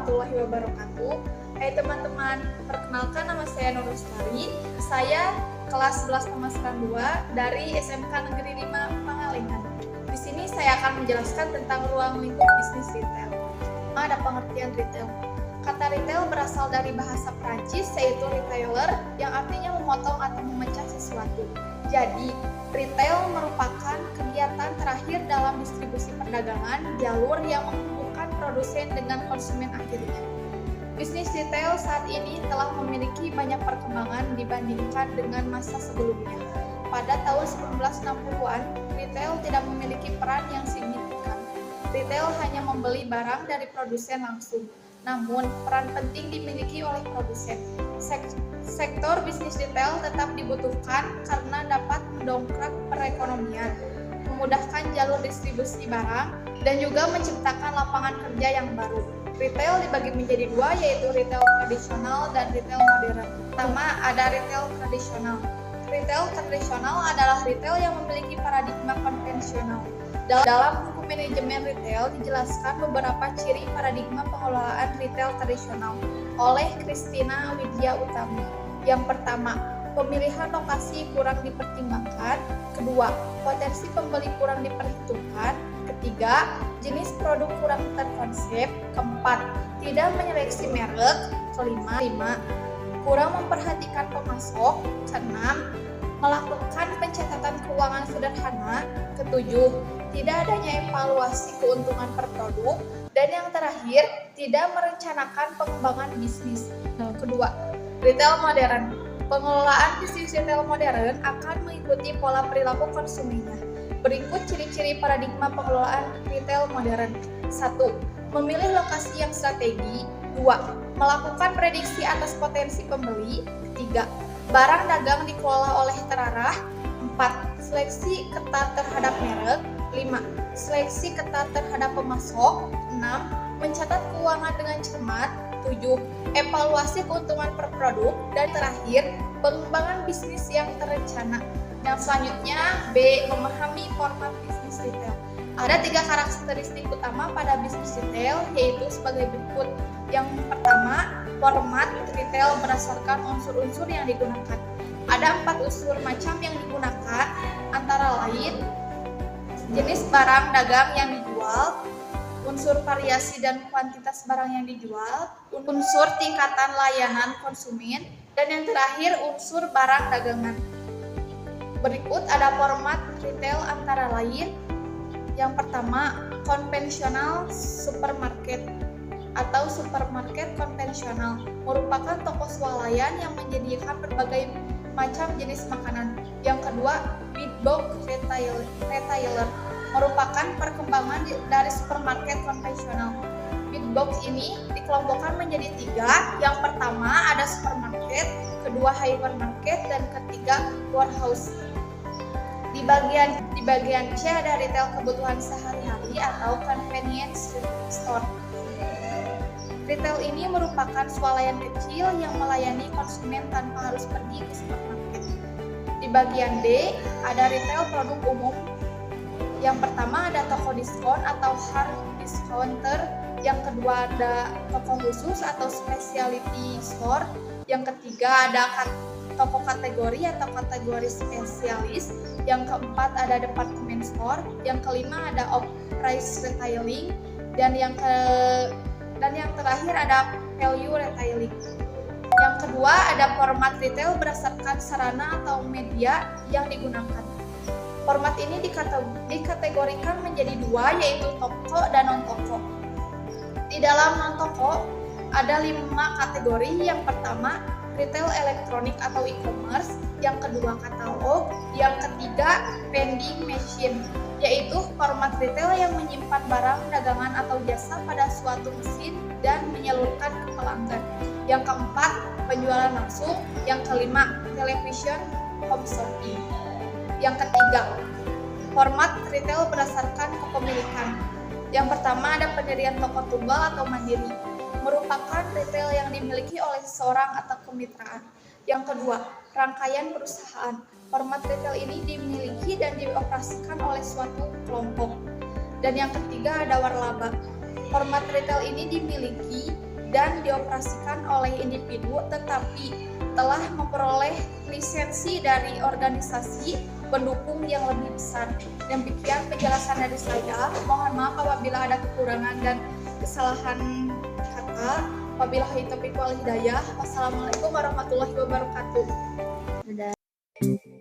warahmatullahi wabarakatuh. Hai teman-teman, perkenalkan nama saya Nur Lestari. Saya kelas 11 pemasaran 2 dari SMK Negeri 5 Pangalengan. Di sini saya akan menjelaskan tentang ruang lingkup bisnis retail. Ada pengertian retail. Kata retail berasal dari bahasa Prancis, yaitu retailer, yang artinya memotong atau memecah sesuatu. Jadi, retail merupakan kegiatan terakhir dalam distribusi perdagangan, jalur yang menghubungkan produsen dengan konsumen akhirnya. Bisnis retail saat ini telah memiliki banyak perkembangan dibandingkan dengan masa sebelumnya. Pada tahun 1960-an, retail tidak memiliki peran yang signifikan. Retail hanya membeli barang dari produsen langsung. Namun, peran penting dimiliki oleh produsen. Sektor bisnis retail tetap dibutuhkan karena dapat mendongkrak perekonomian, memudahkan jalur distribusi barang, dan juga menciptakan lapangan kerja yang baru. Retail dibagi menjadi dua, yaitu retail tradisional dan retail modern. Pertama, ada retail tradisional. Retail tradisional adalah retail yang memiliki paradigma konvensional. Dalam buku manajemen retail dijelaskan beberapa ciri paradigma pengelolaan retail tradisional oleh Christina Widya Utami. Yang pertama, pemilihan lokasi kurang dipertimbangkan. Kedua, potensi pembeli kurang diperhitungkan. Ketiga, jenis produk kurang terkonsep. Keempat, tidak menyeleksi merek. Kelima, kurang memperhatikan pemasok. Keenam, melakukan pencatatan keuangan sederhana. Ketujuh, tidak adanya evaluasi keuntungan per produk. Dan yang terakhir, tidak merencanakan pengembangan bisnis. Kedua, retail modern. Pengelolaan bisnis retail modern akan mengikuti pola perilaku konsumennya. Berikut ciri-ciri paradigma pengelolaan retail modern. 1. Memilih lokasi yang strategi. 2. Melakukan prediksi atas potensi pembeli. 3. Barang dagang dikelola oleh terarah. 4. Seleksi ketat terhadap merek. 5. Seleksi ketat terhadap pemasok. 6. Mencatat keuangan dengan cermat. 7. Evaluasi keuntungan per produk. Dan terakhir, pengembangan bisnis yang terencana. Yang selanjutnya, B. Memahami format bisnis retail. Ada 3 karakteristik utama pada bisnis retail, yaitu sebagai berikut. Yang pertama, format retail berdasarkan unsur-unsur yang digunakan. Ada 4 unsur macam yang digunakan, antara lain jenis barang dagang yang dijual, unsur variasi dan kuantitas barang yang dijual, unsur tingkatan layanan konsumen, dan yang terakhir unsur barang dagangan. Berikut ada format retail antara lain. Yang pertama, konvensional supermarket atau supermarket konvensional merupakan toko swalayan yang menyediakan berbagai macam jenis makanan. Yang kedua, big box retailer merupakan perkembangan dari supermarket konvensional. Big box ini dikelompokkan menjadi 3. Yang pertama ada supermarket, kedua hypermarket, dan ketiga warehouse. Di bagian C ada retail kebutuhan sehari-hari atau convenience store. Retail ini merupakan swalayan kecil yang melayani konsumen tanpa harus pergi ke supermarket. Di bagian D ada retail produk umum. Yang pertama ada toko diskon atau hard discounter. Yang kedua ada toko khusus atau specialty store. Yang ketiga ada toko kategori atau kategori spesialis. Yang keempat ada department store. Yang kelima ada off-price retailing. Dan yang terakhir ada value retailing. Yang kedua ada format retail berdasarkan sarana atau media yang digunakan. Format ini dikategorikan menjadi 2, yaitu toko dan non-toko. Di dalam non-toko ada 5 kategori. Yang pertama, retail elektronik atau e-commerce. Yang kedua, katalog. Yang ketiga, vending machine, yaitu format retail yang menyimpan barang dagangan atau jasa pada suatu mesin dan menyalurkan ke pelanggan. Yang keempat, penjualan langsung. Yang kelima, television home shopping. Yang ketiga, format retail berdasarkan kepemilikan. Yang pertama ada pendirian toko tunggal atau mandiri, merupakan retail yang dimiliki oleh seseorang atau kemitraan. Yang kedua, rangkaian perusahaan. Format retail ini dimiliki dan dioperasikan oleh suatu kelompok. Dan yang ketiga ada waralaba. Format retail ini dimiliki dan dioperasikan oleh individu tetapi telah memperoleh lisensi dari organisasi pendukung yang lebih besar. Demikian penjelasan dari saya. Mohon maaf apabila ada kekurangan dan kesalahan kata. Wabillahi taufiq wal hidayah. Wassalamualaikum warahmatullahi wabarakatuh. Dadah.